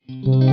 Waktunya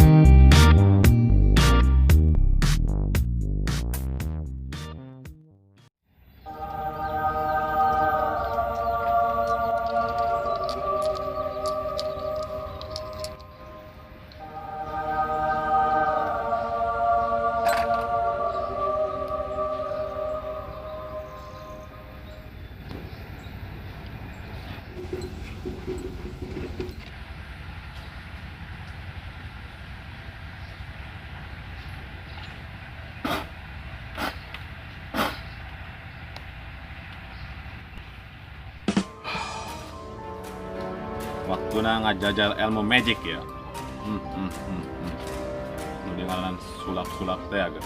ngajajal ilmu magic ya. Nu dengan sulap-sulap teh agak.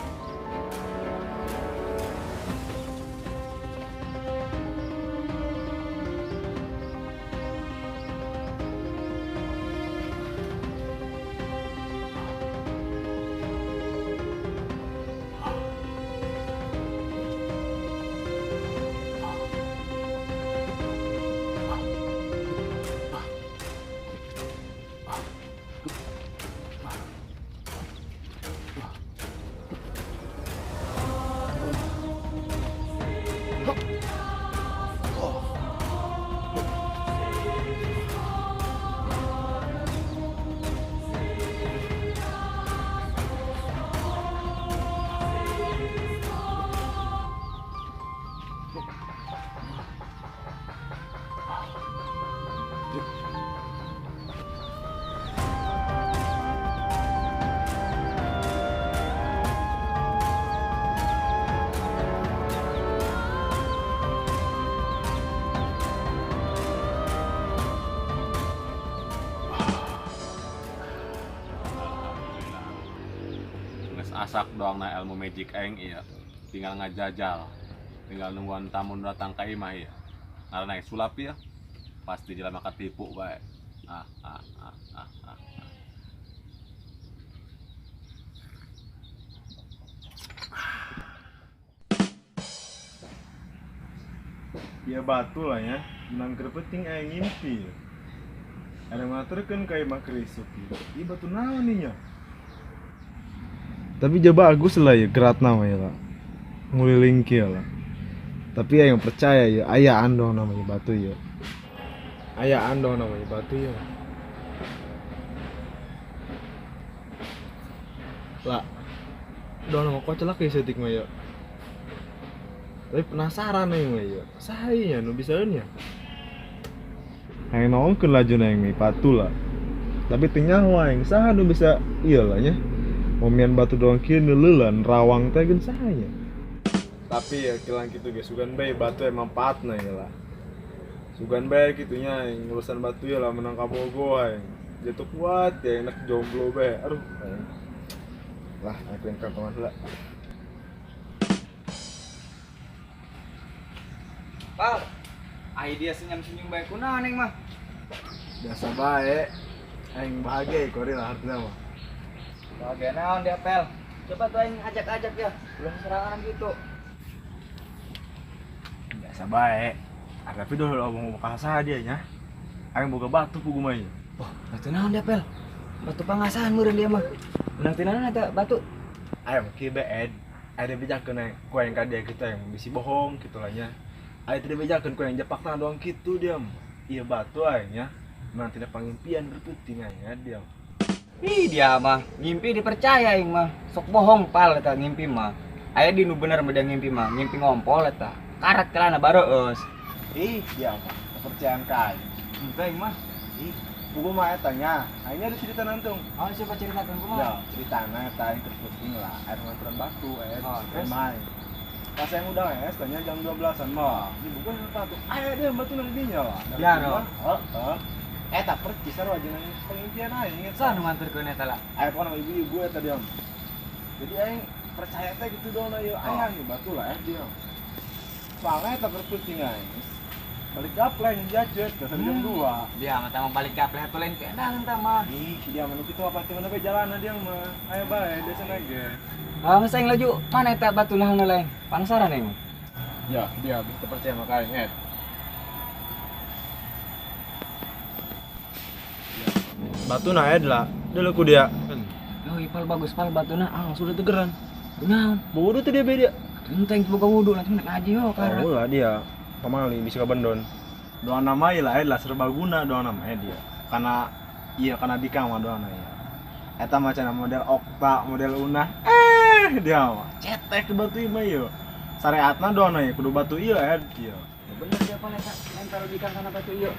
Asak doang na ilmu magic aing iya. Tinggal ngajajal. Tinggal nungguan tamu datang ka imah iya. Karena naik sulap ya. Pasti jalan maka tipu bae. Ya batu lah ya, menang kerpeting aing ngimpi. Ada ngaturkeun ka imah krisuk. Ieu batu naon nih nya? Tapi jaba bagus lah ya gerat namanya lah. Nguliling kieu lah. Tapi yang percaya ya aya andong namanya batu ya. Aya andong namanya batu ya. Lah. Doang nama kocak lah kayak setik mah ya. Tapi penasaran nih mah ya. Sahaya nu bisaeun ya. Hayang nongkeun laju na yang batu lah. Tapi ternyawa yang saha nu bisa ieu lah nya. Momian batu doang kieu neuleulan rawang teh geus sahanya. Tapi ya kilang kitu ge sugan bae batu emang manfaatna ya lah. Sugan bae kitunya yang urusan batu ya lah menang ka bogo aing. Jatuh kuat ya enak jomblo bae. Aduh. Lah aku yang kapan heula. Pak, idea senyum-senyum bae kunaon neng mah? Biasa bae. Aing bahagia kori lah hartina mah. Bagian naon dia pel? Coba tuh aing ajak-ajak ya. Belum serangan gitu. Biasa bae. Tapi dulu ngomong ka saha dia nya. Aing boga batu pugu mah. Oh, batu naon dia pel? Batu pangasahan meureun dia mah. Menang tinanan eta batu. Aing kieu bae. Ada bejakeun ku yang ka dia kitu yang bisi bohong kitu lah nya. Aya teu bejakeun ku yang jepakna doang kitu dia. Ieu batu aing nya. Menang tina pangimpian berputing aya dia. Ih dia mah ngimpi dipercaya aing mah. Sok bohong pal eta ngimpi mah. Aya di nu bener beda ngimpi mah, ngimpi ngompol eta. Karat kelana bareueus. Ih dia mah kepercayaan ka aing. Henteu aing mah. Ih pugu mah eta nya. Aing ada cerita nantung. Oh, siapa ceritakeun kumaha? Ya, ceritana eta aing terputing lah. Air nganteran batu Oh, terus? main. Pas yang udah tanya jam 12-an mah. Di bukan apa tuh? Aya dia batu nang dinya lah. Ya, no. Heeh. Eta percis sarua jeung pengimpian aing. Sah nu nganterkeun eta lah. Aya pokona ibu-ibu eta dia. Jadi aing percaya teh gitu dong aya aya nih batu lah dia. Soalnya eta perputing aing. Balik gapleng jajet ke jam 2. Dia mah tah balik gapleh atuh lain keendang entah mah. Ih, dia mah kitu apa teh mana bae jalanna dia mah. Aya bae desa nage. Ah, masa yang laju mana eta batu nah lain? Penasaran aing. Ya, dia bisa percaya sama aing et. Batu na ed lah Dulu ku dia. Yo ipal bagus pal batuna sudah tegeran. Punya Bodoh tuh dia beda. tentang buka wudu nanti nak ngaji yo karat. Oh lah dia pamali bisa ke Bandon. Doa nama lah serbaguna doa nama dia. Karena bikang mah doa ya. Eta macam model Okta, model Una. Dia mah cetek ke batu ieu mah ieu. Syariatna doa ya kudu batu ieu dia. Bener dia pal eta mental bikang kana batu ieu.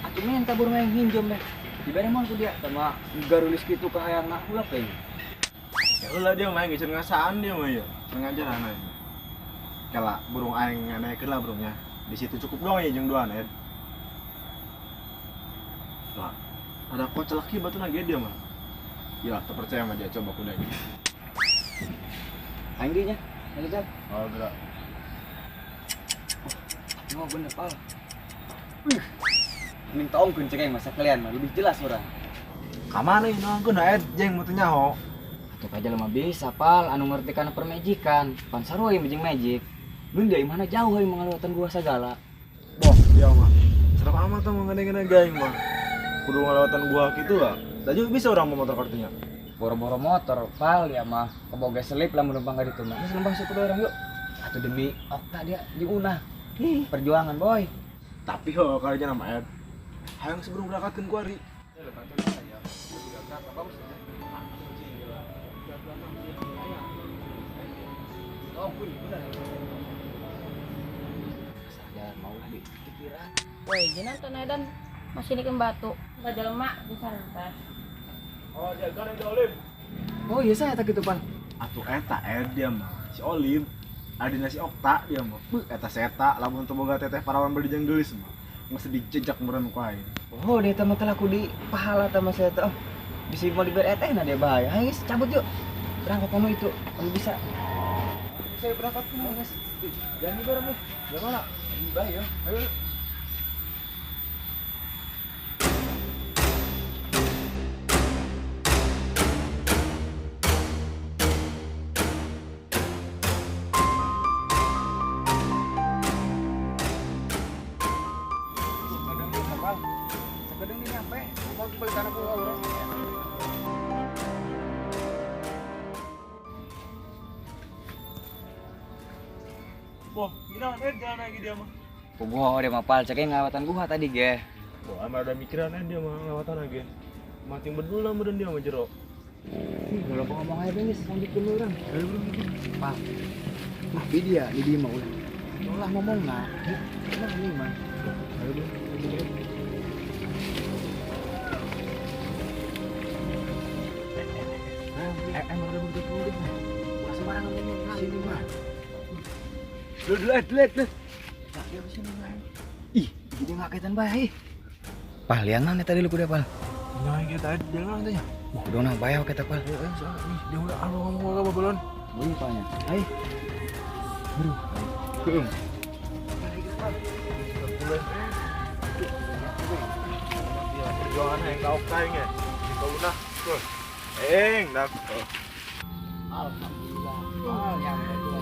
Atuh minta burung yang hinjem deh. Dibere mah ku dia sama garulis kitu ka hayangna ulah teh. Ya ulah dia main geus ngasaan dia mah ieu. Sengaja ana. Kala burung aing nganekeun lah burungnya. Di situ cukup doang ya jeung doan Ed. Nah, ada kocak lagi batu nage dia mah. Ya, terpercaya sama dia coba kuda ini. Aing dinya. Ayo Oh, gerak. Oh bener pal. Minta om kunceng masa kalian mah lebih jelas orang. Kamana ieu nongkeun Ed jeung mutu nyaho. Atuh kaja mah bisa pal anu ngerti kana permajikan. Pan sarua yang jeung magic. Mun dia mana jauh yang mengalatan gua segala. Boh, dia mah. Serap amat tuh ngene-ngene gaing mah. Kudu ngalawatan gua kitu lah. Da juga bisa orang mau motor kartunya. Boro-boro motor pal ya mah keboga selip lah menumpang ka ditu mah. Geus lembah situ orang yuk. Atuh demi Okta dia jeung Una. Perjuangan boy. Tapi ho kalau nama Ed. Hayang sebelum berangkatkeun ku ari. Woi, jinan tuh Nedan masih nikem batu. Enggak jelema bisa entar. Oh, dia kan ada Olim. Oh iya saya tak gitu pal. Atuh eta Ed dia mah. Si Olim. Adina si Okta dia mah. Eta seta lamun teu boga teteh parawan berdijang geulis mah. Mesti dijejak meureun ku aing. Oh dia teh mah laku di pahala teh mah saya teh. Oh, bisa mau diberi eteh nah dia bahaya. Ayo guys, cabut yuk. Berangkat kamu itu. Kalau bisa. Saya berangkat kamu guys. Jangan dibareng nih. Gimana? Bahaya. Ayo. Sekadang dia nyampe, mau balik tanah pulau orang. Boh, gimana Ed jalan lagi dia mah. Gua dia mah pal ceking ngawatan gua tadi ge. Boh, amar ada mikiran Ed dia mah ngawatan lagi. Mating berdua meureun dia mah jero. Kalau ngomong aja nih, lanjut dulu orang. Ayo bro, Pak. Nah, dia mah ulah. Ulah ngomong nah. Nah, ini mah. Ayo bro. Emang udah begitu deh. Ulah sembarangan ngomong sini mah. Lihat. Tak dia di sini mah. Ih, jadi ngaketan bae. Pah, liangan tadi lu kuda pal. Nah, kita jalan tanya. Udah nah bayar kita pal. Nih, dia udah ngomong apa belum? Wih, palnya. Hai. Aduh. Keung. Perjuangan yang kau kain ya, kau udah tuh, dah. Alhamdulillah. Wah, yang itu.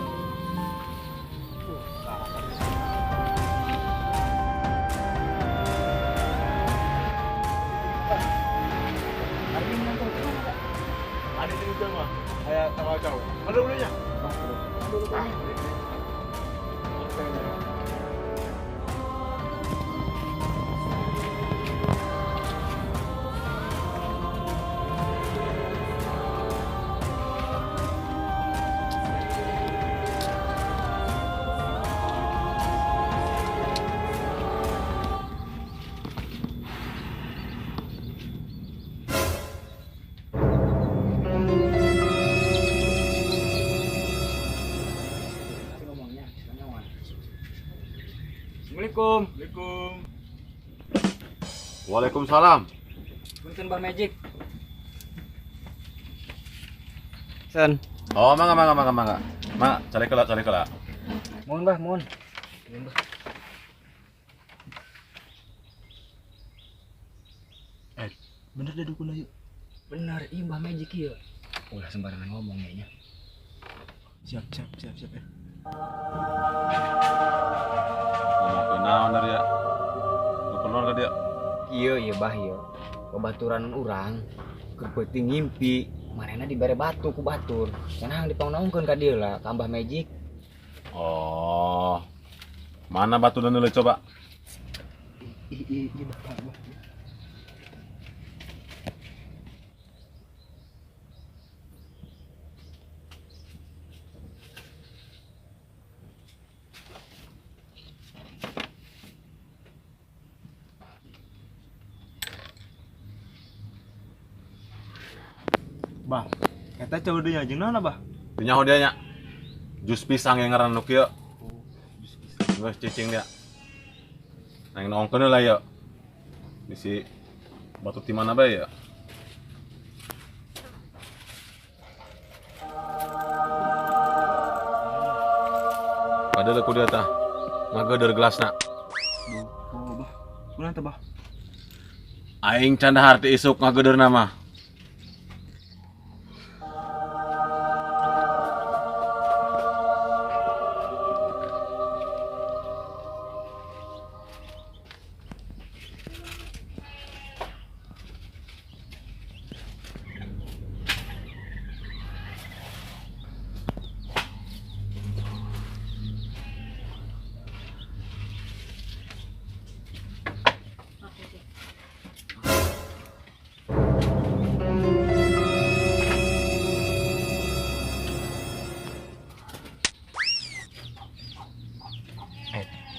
Ada di ujung mah, kayak tengah jauh. Ada dulunya. Assalamualaikum. Waalaikumsalam. Punten Mbah Magic. Sen. Oh, mangga. Mangga, cari kela. Mohon Mbah, mohon. Bener deh dukun aja. Bener, iya Mbah Magic ieu. Ulah sembarangan ngomong kayaknya. Siap ya. Ngomong ke naon dari ya? Lu keluar ka dia? Iya Bah ieu. Kebaturan urang. kepeting ngimpi manehna dibere batu ku batur cenah dipaungnaungkeun ka dieu lah ka Mbah Magic. Oh, mana batu dan dulu coba? Iya Bah. Bah, eta ceuh deui jeung naon Bah? Dinyaho dia nya. Jus pisang yang ngaran nu kieu. Geus cicing dia. Nang nongkeun lah ya. Bisi batu ti mana bae ya? Padahal aku dia tah ngageuder gelasna. Oh Bah. Kunaon teh Bah? Aing canda harti isuk ngageuder nama.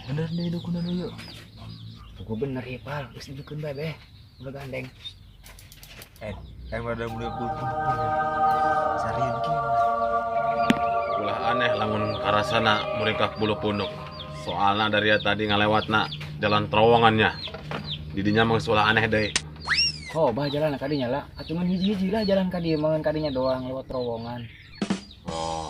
Bener deh dukun dulu. Tuh bener ya pal, geus dukun bae beh. Udah gandeng. Aing ada mulai kultur. Sarieun kieu. Ulah aneh lamun karasana muringkak bulu punduk. Soalna dari tadi ngalewatna jalan terowongannya. Didinya mah ulah aneh deui. Oh, bah jalan ka dinya lah. Atuman hiji-hiji lah jalan ka dieu mangan ka dinya doang lewat terowongan. Oh.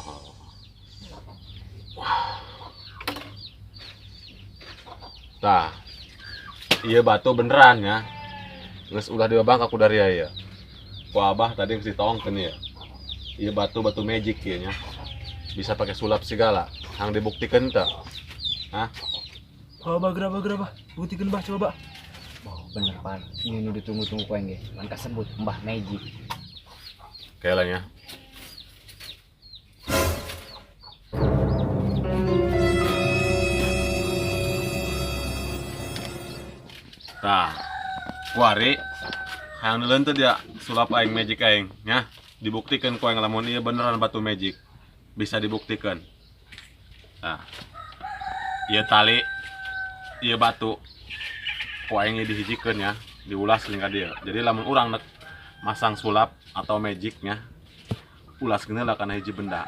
Tah. Iya batu beneran ya. Geus ulah dibabang aku dari aya. Ku Abah tadi geus ditongkeun ya. Iya batu magic ieu nya. Bisa pakai sulap segala. Hang dibuktikeun teu? Hah? Oh Bah, gerah Bah. Buktikeun Bah coba Bah. Oh, bener pal. Ini nu ditunggu-tunggu ku aing ge. Pan kasebut Mbah Magic. Kayaknya. Nah, kuari hayang neuleun teh dia sulap aing magic aing nya. Dibuktikan ku aing lamun ieu beneran batu magic. Bisa dibuktikan. Nah. Ieu tali, ieu batu ku aing dihijikeun ya, diulas jeung ka dieu. Jadi lamun urang masang sulap atau magicnya ulas lah karena hiji benda.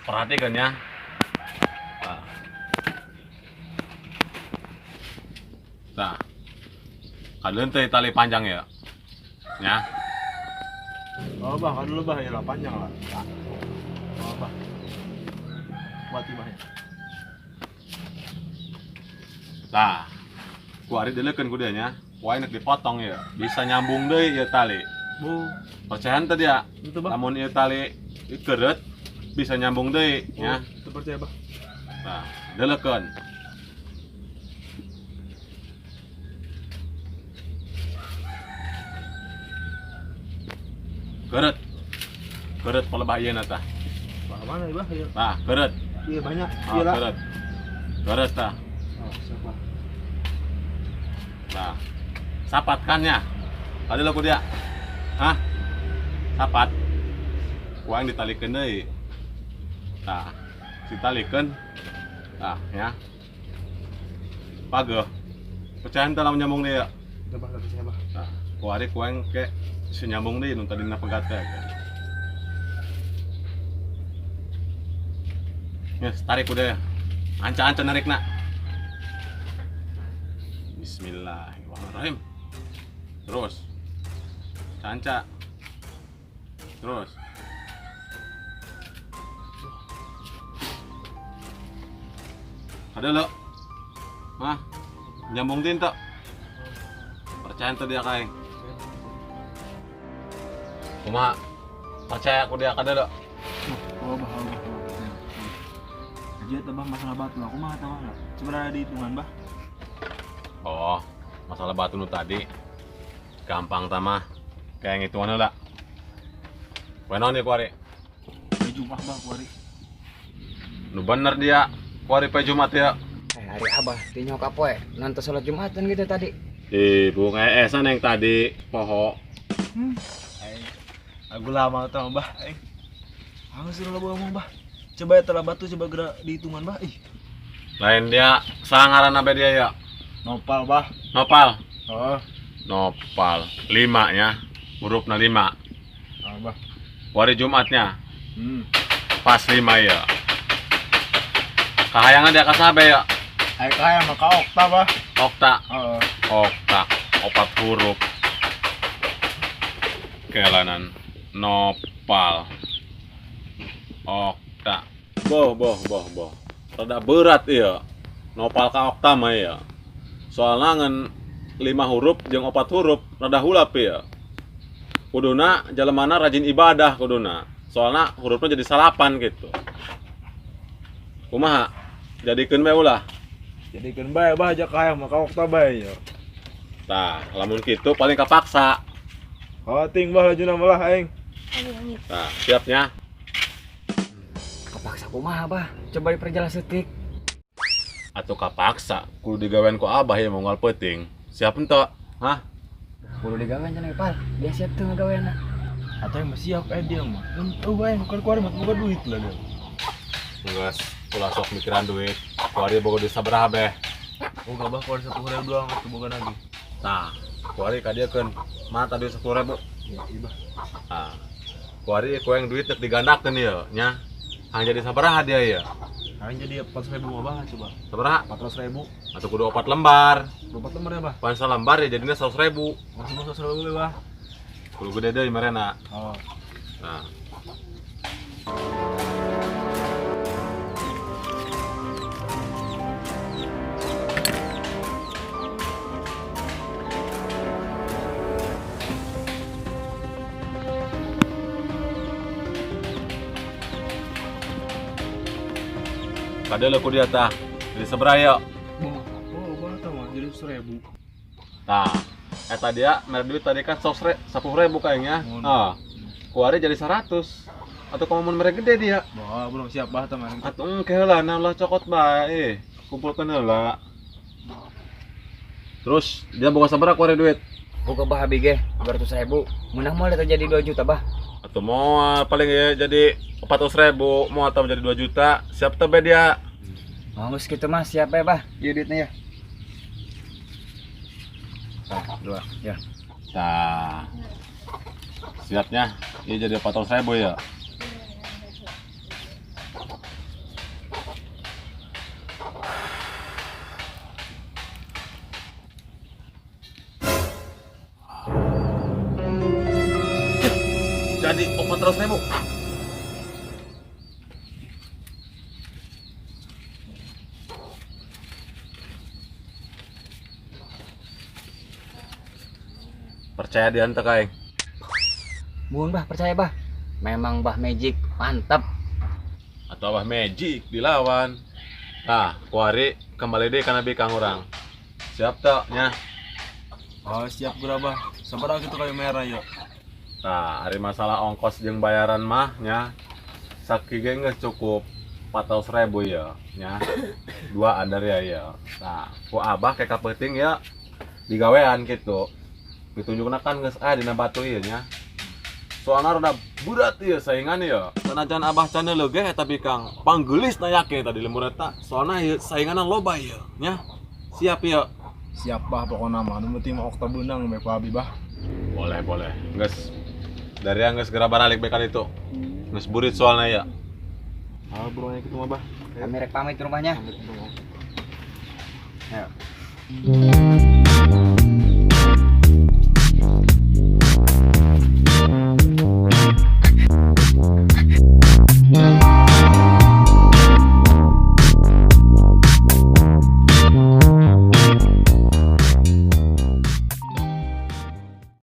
Perhatikan ya. Nah, kalian tali panjang ya, ya. Oh Bah, kan dulu Bah ya lah panjang lah. Oh Bah. Kuat Bah ya. Nah, kuari delekeun ku dieu nya. Kuari nek dipotong ya, bisa nyambung deui ieu tali. Bu, Percayaan teh dia. itu Bah. Lamun ieu tali keureut bisa nyambung deui nya. Teu percaya Bah. Nah, delekeun. Keureut pelebah ieu tah. Bah mana ya Bah ya? Nah, keureut. Iya banyak. Ah, Iya lah. Keureut tah. Oh, siap Bah. Nah, sapatkannya. Tadi lo ku dia. Hah? Sapat. Kuang ditalikeun deui. Nah, ditalikeun. Nah, ya. Pageuh. Percayaan teh lamun nyambung deui. Teu Bah, teu percaya Bah. Nah, kuari kuang ke si nyambung deui nu tadina pegat teh. Yes, tarik udah. Anca-anca narikna. Bismillahirrahmanirrahim. Terus. Anca. Terus. Ada lo. Hah? Nyambung tin tok. Percaya tuh dia kain. Kumaha? Percaya aku dia kada lo. Oh Bah. Aja teh Bah masalah batu aku mah tah lah. Sebenarnya di hitungan Bah. Oh, masalah batu nu tadi gampang tamah. kayak ngitungan lah. Wenon ya kuari. Jumat bah kuari. Nu bener dia. Kuari pe Jumat ya. Hari abah tinyo kapoe nonton sholat Jumatan gitu tadi. Bung esan yang tadi poho. Aku lama tau bah. Aku suruh lo ngomong bah. Coba ya telah batu coba gerak dihitungan bah. Lain dia sangaran apa dia ya? Nopal bah. Nopal. Oh, Nopal. 5 ya. Hurufna 5. bah. Kuari Jumatnya. Pas 5 ya. Kahayangan dia kasabe ya. Kaya maka okta bah. Okta. Oh. Okta. 4 huruf. Kelanan. Nopal. Okta. Boh. Rada berat ya. Nopal ka okta mah ya. Soalnya ngan 5 huruf jeung 4 huruf rada hulap ya. Kuduna jalemana rajin ibadah kuduna. Soalnya hurufnya jadi salapan gitu. Kumaha? Jadikeun bae ulah. Jadikan bae bah aja kaya maka okta bae ya. Tah, lamun kitu paling kapaksa. Ting bah lajuna malah aing. Tah, siapnya. Kepaksa kumaha bah. Coba diperjelas detik. Atuh kapaksa, kudu digawean ku Abah ya moal peuting. Siap ento? Hah? Kudu digawean cenah pal. Dia siap tuh ngagaweanna. Atau yang masih siap dia mah. Bae bukan kuari mah bukan duit lah dia. Geus ulah sok mikiran duit. Kuari boga duit sabaraha beh. Oh gak bah kuari 10.000 doang atuh boga lagi. Tah, kuari ka dieu keun. Mata duit 10.000. Ya iya bah. Ah. Kuari ku yang duit teu digandakeun ieu nya. Hang jadi sabaraha dia ya? Aing jadi 400.000 mah bah coba. Sabaraha? 400.000. Atuh kudu 4 lembar. 24 lembar ya bah. Pan salembar ya jadinya 100.000. Masih 100.000 bah. Kudu gede deui marena. Oh. Nah. Kadele ku dia tah. Jadi seberaya. Oh, bah tah mah jadi 100.000. Nah, eta dia mere duit tadi kan 10.000 kayaknya. Mun. Ah. Kuari jadi 100. Atau kamu mun mere gede dia. Bah belum siap bah tah mah. Atuh engke heula nah ulah cokot bae. Kumpulkeun heula. Terus dia boga sabaraha kuari duit? Buka bah abi ge 200.000. Munah moal terjadi 2 juta bah. Atau mau paling ya jadi 400.000, mau atau menjadi 2 juta, siap tebe dia. Mau segitu mah siap ya bah. Iya duitnya ya. Nah, 2 ya. Nah, siapnya, ini jadi 400.000 ya. Jadi 400.000. Percaya dia ente kaing. Mun bah percaya bah. Memang bah magic mantap. Atau Abah magic dilawan. Nah, kuari kembali deh kana bi kang urang. Siap tak nya? Oh, siap gura bah. Sabaraha gitu kayak merah ya. Nah, hari masalah ongkos jeung bayaran mah nya sakige geus cukup 400.000 ya nya. 2 andar ya. Nah, ku Abah kayak kapeuting ya digawean gitu. Ditunjukna kan geus dina batu ieu nya. Soalna rada berat ieu saingan ya. Sanajan Abah can leuge eta bikang panggeulis na yakin tadi lemur eta. Soalna ieu sainganan loba ieu nya. Siap ya. Siap bah pokoknya mah. Nu penting mah okta beunang bae ku abi bah. Boleh. Geus. Dari yang geus geura baralik bekan itu. Geus burit soalna ya. Ah, burunya gitu mah bah. Kami rek pamit ke rumahnya. Pamit dulu. Ayo.